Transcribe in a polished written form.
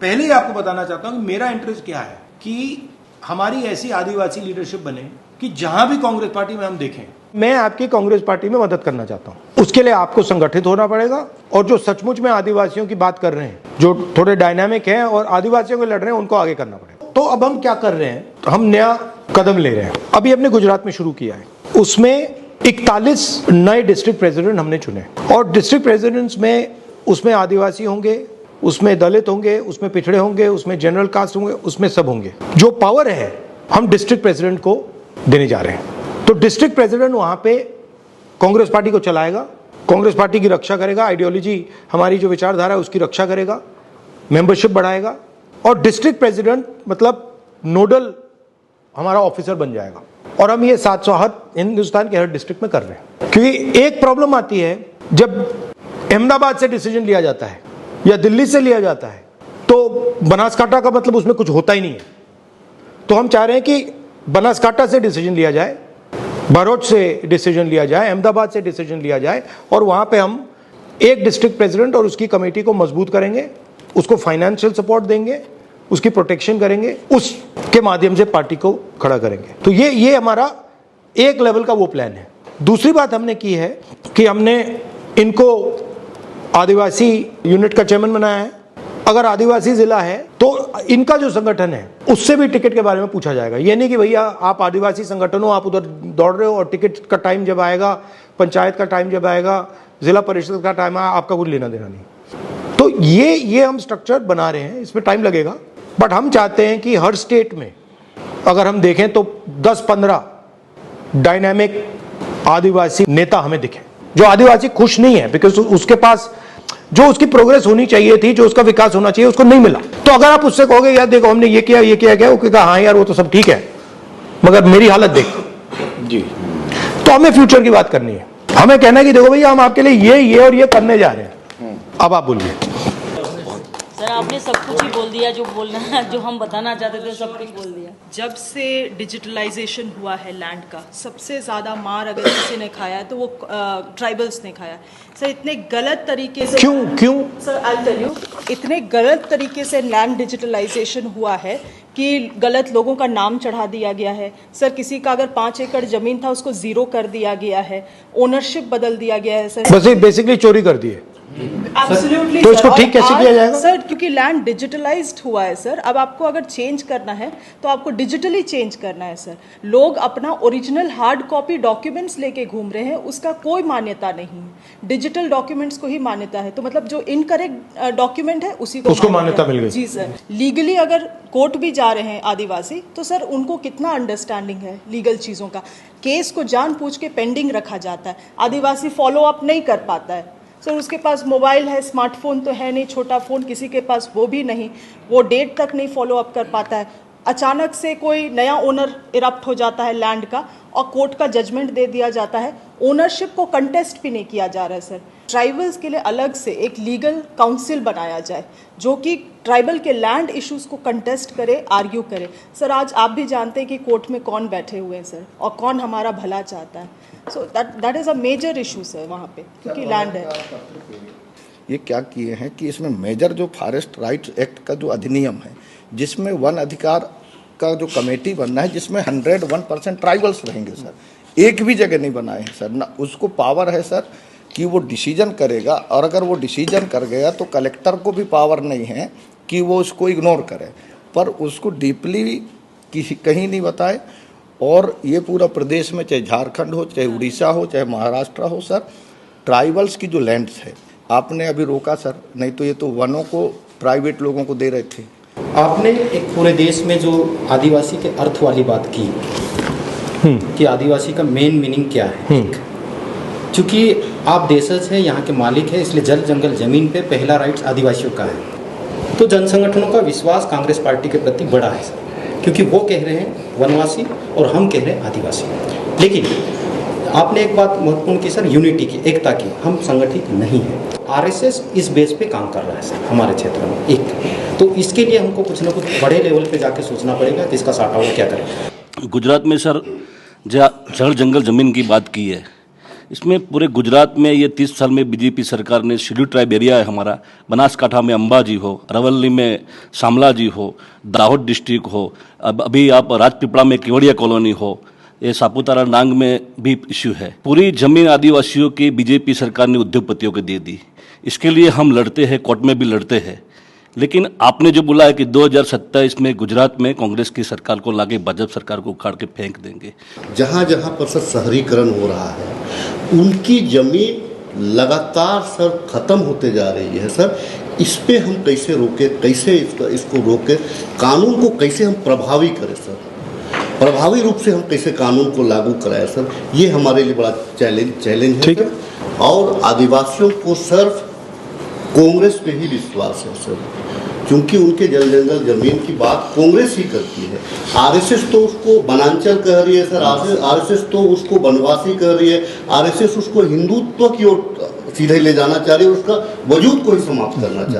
पहले ही आपको बताना चाहता हूं कि मेरा इंटरेस्ट क्या है कि हमारी ऐसी आदिवासी लीडरशिप बने कि जहां भी कांग्रेस पार्टी में हम देखें, मैं आपकी कांग्रेस पार्टी में मदद करना चाहता हूं। उसके लिए आपको संगठित होना पड़ेगा और जो सचमुच में आदिवासियों की बात कर रहे हैं, जो थोड़े डायनामिक हैं और आदिवासियों को लड़ रहे हैं, उनको आगे करना पड़ेगा। तो अब हम क्या कर रहे हैं, हम नया कदम ले रहे हैं। अभी हमने गुजरात में शुरू किया है, उसमें 41 नए डिस्ट्रिक्ट प्रेसिडेंट हमने चुने और डिस्ट्रिक्ट प्रेसिडेंट्स में उसमें आदिवासी होंगे, उसमें दलित होंगे, उसमें पिछड़े होंगे, उसमें जनरल कास्ट होंगे, उसमें सब होंगे। जो पावर है हम डिस्ट्रिक्ट प्रेसिडेंट को देने जा रहे हैं। तो डिस्ट्रिक्ट प्रेसिडेंट वहां पे कांग्रेस पार्टी को चलाएगा, कांग्रेस पार्टी की रक्षा करेगा, आइडियोलॉजी हमारी जो विचारधारा है उसकी रक्षा करेगा, मेंबरशिप बढ़ाएगा और डिस्ट्रिक्ट प्रेसिडेंट मतलब नोडल हमारा ऑफिसर बन जाएगा। और हम ये 700 हिंदुस्तान के हर डिस्ट्रिक्ट में कर रहे हैं। क्योंकि एक प्रॉब्लम आती है, जब अहमदाबाद से डिसीजन लिया जाता है या दिल्ली से लिया जाता है तो बनासकांठा का मतलब उसमें कुछ होता ही नहीं है। तो हम चाह रहे हैं कि बनासकांठा से डिसीजन लिया जाए, भरूच से डिसीजन लिया जाए, अहमदाबाद से डिसीजन लिया जाए और वहां पे हम एक डिस्ट्रिक्ट प्रेसिडेंट और उसकी कमेटी को मजबूत करेंगे, उसको फाइनेंशियल सपोर्ट देंगे, उसकी प्रोटेक्शन करेंगे, उसके माध्यम से पार्टी को खड़ा करेंगे। तो ये हमारा एक लेवल का वो प्लान है। दूसरी बात हमने की है कि हमने इनको आदिवासी यूनिट का चेयरमैन बनाया है। अगर आदिवासी जिला है तो इनका जो संगठन है उससे भी टिकट के बारे में पूछा जाएगा। ये नहीं कि भैया आप आदिवासी संगठन हो, आप उधर दौड़ रहे हो और टिकट का टाइम जब आएगा, पंचायत का टाइम जब आएगा, जिला परिषद का टाइम आएगा, आपका कुछ लेना देना नहीं। तो ये हम स्ट्रक्चर बना रहे हैं, इसमें टाइम लगेगा, बट हम चाहते हैं कि हर स्टेट में अगर हम देखें तो 10-15 डायनामिक आदिवासी नेता हमें दिखे। जो आदिवासी खुश नहीं है बिकॉज उसके पास जो उसकी प्रोग्रेस होनी चाहिए थी, जो उसका विकास होना चाहिए, उसको नहीं मिला। तो अगर आप उससे कहोगे यार देखो हमने ये किया क्या, वो कहेगा हाँ यार वो तो सब ठीक है मगर मेरी हालत देख जी। तो हमें फ्यूचर की बात करनी है, हमें कहना है कि देखो भैया हम आपके लिए ये और ये करने जा रहे हैं। अब आप बोलिए। सर आपने सब कुछ ही बोल दिया, जो बोलना है, जो हम बताना चाहते थे सब कुछ बोल दिया। जब से डिजिटलाइजेशन हुआ है लैंड का, सबसे ज़्यादा मार अगर किसी ने खाया है तो वो ट्राइबल्स ने खाया। सर इतने गलत तरीके से क्यों सर आई टेल यू, इतने गलत तरीके से लैंड डिजिटलाइजेशन हुआ है कि गलत लोगों का नाम चढ़ा दिया गया है। सर किसी का अगर 5 एकड़ जमीन था उसको 0 कर दिया गया है, ओनरशिप बदल दिया गया है। सर बस बेसिकली चोरी कर दी है। एब्सोल्युटली। तो इसको ठीक कैसे किया जाएगा सर? क्योंकि लैंड डिजिटलाइज्ड हुआ है सर। अब आपको अगर चेंज करना है तो आपको डिजिटली चेंज करना है सर। लोग अपना ओरिजिनल हार्ड कॉपी डॉक्यूमेंट्स लेके घूम रहे हैं, उसका कोई मान्यता नहीं है। डिजिटल डॉक्यूमेंट्स को ही मान्यता है। तो मतलब जो इनकरेक्ट डॉक्यूमेंट है उसको मान्यता मिल गई। जी सर। लीगली अगर कोर्ट भी जा रहे हैं आदिवासी तो सर उनको कितना अंडरस्टैंडिंग है लीगल चीज़ों का। केस को जानबूझ के पेंडिंग रखा जाता है, आदिवासी फॉलो अप नहीं कर पाता है। सर उसके पास मोबाइल है, स्मार्टफोन तो है नहीं, छोटा फ़ोन किसी के पास वो भी नहीं, वो डेट तक नहीं फॉलो अप कर पाता है। अचानक से कोई नया ओनर इरप्ट हो जाता है लैंड का और कोर्ट का जजमेंट दे दिया जाता है, ओनरशिप को कंटेस्ट भी नहीं किया जा रहा है। सर ट्राइबल्स के लिए अलग से एक लीगल काउंसिल बनाया जाए जो कि ट्राइबल के लैंड इश्यूज़ को कंटेस्ट करे, आर्ग्यू करे। सर आज आप भी जानते हैं कि कोर्ट में कौन बैठे हुए हैं सर और कौन हमारा भला चाहता है। So that is a major issue sir वहाँ पे, क्योंकि लैंड है। ये क्या किए हैं कि इसमें मेजर जो फॉरेस्ट राइट्स एक्ट का जो अधिनियम है, जिसमें वन अधिकार का जो कमेटी बनना है, जिसमें 101% ट्राइबल्स रहेंगे सर, एक भी जगह नहीं बनाए हैं सर। ना उसको पावर है सर कि वो डिसीजन करेगा, और अगर वो डिसीजन कर गया तो कलेक्टर को भी पावर नहीं है कि वो उसको इग्नोर करे, पर उसको डीपली कहीं नहीं बताए। और ये पूरा प्रदेश में, चाहे झारखंड हो, चाहे उड़ीसा हो, चाहे महाराष्ट्र हो सर, ट्राइबल्स की जो लैंड्स है आपने अभी रोका सर, नहीं तो ये तो वनों को प्राइवेट लोगों को दे रहे थे। आपने एक पूरे देश में जो आदिवासी के अर्थ वाली बात की कि आदिवासी का मेन मीनिंग क्या है। क्योंकि आप देशज हैं, यहाँ के मालिक हैं, इसलिए जल जंगल जमीन पे पहला राइट्स आदिवासियों का है। तो जन संगठनों का विश्वास कांग्रेस पार्टी के प्रति बड़ा है सर, क्योंकि वो कह रहे हैं वनवासी और हम कह रहे हैं आदिवासी। लेकिन आपने एक बात महत्वपूर्ण की सर, यूनिटी की, एकता की। हम संगठित नहीं हैं। आरएसएस इस बेस पे काम कर रहा है सर हमारे क्षेत्र में एक। तो इसके लिए हमको कुछ ना कुछ बड़े लेवल पे जाके सोचना पड़ेगा कि इसका साटा हुआ क्या करें। गुजरात में सर जल जंगल ज़मीन की बात की है, इसमें पूरे गुजरात में ये 30 साल में बीजेपी सरकार ने शेड्यूल ट्राइब एरिया है हमारा, बनासकांठा में अंबाजी हो, अरवली में शामलाजी हो, दाहोद डिस्ट्रिक्ट हो, अब अभी आप राजपीपला में केवड़िया कॉलोनी हो, ये सापुतारा डांग में भी इश्यू है। पूरी जमीन आदिवासियों की बीजेपी सरकार ने उद्योगपतियों को दे दी। इसके लिए हम लड़ते हैं, कोर्ट में भी लड़ते हैं। लेकिन आपने जो बोला है कि 2027 में गुजरात में कांग्रेस की सरकार को लाके भाजपा सरकार को उखाड़ के फेंक देंगे। जहाँ जहाँ पर सर शहरीकरण हो रहा है उनकी जमीन लगातार सर खत्म होते जा रही है सर। इस पे हम कैसे रोके, कैसे इसको रोके, कानून को कैसे हम प्रभावी करें सर, प्रभावी रूप से हम कैसे कानून को लागू कराएं सर, ये हमारे लिए बड़ा चैलेंज है सर। और आदिवासियों को सिर्फ कांग्रेस पे ही विश्वास है सर, क्योंकि उनके जंगल जमीन की बात कांग्रेस ही करती है। आरएसएस तो उसको वनांचल कह रही है सर, आरएसएस तो उसको वनवासी कह रही है, आरएसएस उसको हिंदुत्व की ओर सीधे ले जाना चाह रही है, उसका वजूद को ही समाप्त करना चाह रही है।